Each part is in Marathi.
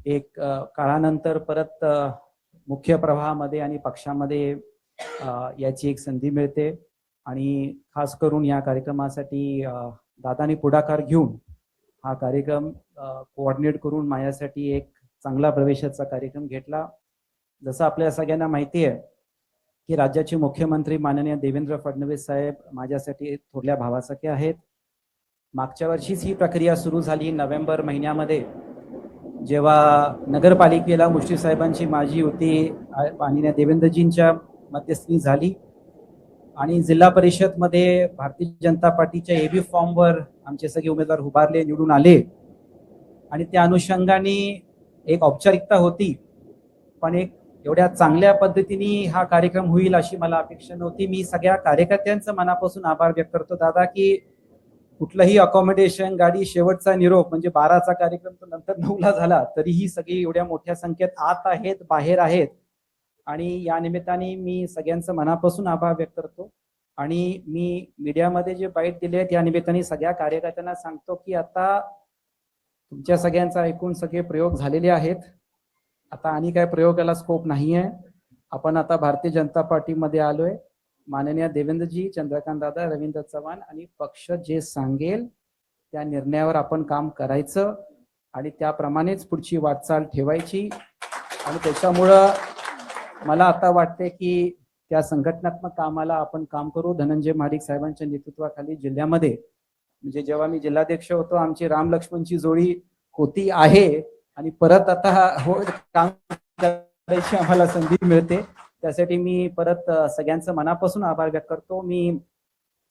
एक काळानंतर परत मुख्य प्रवाहामध्ये आणि पक्षामध्ये याची एक संधी मिळते आणि खास करून या कार्यक्रमासाठी दादानी पुढाकार घेऊन हा कार्यक्रम कोऑर्डिनेट करून माझ्यासाठी एक चांगला प्रवेशाचा कार्यक्रम घेतला। जसं आपल्या सगळ्यांना माहिती आहे की राज्याचे मुख्यमंत्री माननीय देवेंद्र फडणवीस साहेब माझ्यासाठी थोरल्या भावासारखे आहेत। मागच्या वर्षीच ही प्रक्रिया सुरू झाली नोव्हेंबर महिन्यामध्ये, जेव्हा नगरपालिकेला मुश्रीफ साहेबांची माझी युती माननीय देवेंद्रजींच्या मध्यस्थी झाली आणि जिल्हा परिषद मध्ये भारतीय जनता पार्टीच्या एबी फॉर्मवर आमचे सगळे उमेदवार उभारले, निवडून आले आणि त्या अनुषंगाने एक औपचारिकता होती, पण एक एवढ्या चांगल्या पद्धतीने हा कार्यक्रम होईल अशी मला अपेक्षा नव्हती। मी सगळ्या कार्यकर्त्यांचं मनापासून आभार व्यक्त करतो दादा की कुठलंही अकॉमोडेशन, गाडी, शेवटचा निरोप म्हणजे 12चा कार्यक्रम तो नंतर 9ला झाला, तरीही सगळी एवढ्या मोठ्या संख्येत आत आहेत, बाहेर आहेत आणि या निमित्ताने मी सगळ्यांचं मनापासून आभार व्यक्त करतो। आणि मी मीडियामध्ये जे बाईट दिले आहेत या निमित्ताने सगळ्या कार्यकर्त्यांना सांगतो की आता तुमच्या सगळ्यांचा ऐकून सगळे प्रयोग झालेले आहेत, आता आणि काय प्रयोगाला स्कोप नाहीये। आपण आता भारतीय जनता पार्टीमध्ये आलोय। माननीय देवेंद्रजी, चंद्रकांत दादा, रवींद्र चव्हाण आणि पक्ष जे सांगेल त्या निर्णयावर आपण काम करायचं आणि त्याप्रमाणेच पुढची वाटचाल ठेवायची। आणि त्याच्यामुळं मला आता वाटते की त्या संघटनात्मक कामाला आपण काम करू। धनंजय महाडिक साहेबांच्या नेतृत्वाखाली जिल्ह्यामध्ये म्हणजे जेव्हा मी जिल्हाध्यक्ष होतो आमची राम लक्ष्मणची जोडी होती आहे आणि परत आता काम करायची आम्हाला संधी मिळते, त्यासाठी मी परत सगळ्यांचं मनापासून आभार व्यक्त करतो। मी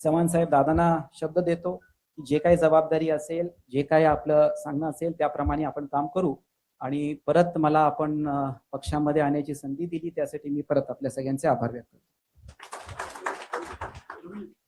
चव्हाण साहेब दादांना शब्द देतो की जे काही जबाबदारी असेल, जे काही आपलं सांगणं असेल त्याप्रमाणे आपण काम करू आणि परत मला आपण पक्षामध्ये आणण्याची संधी दिली त्यासाठी मी परत आपल्या सगळ्यांचे आभार व्यक्त करतो।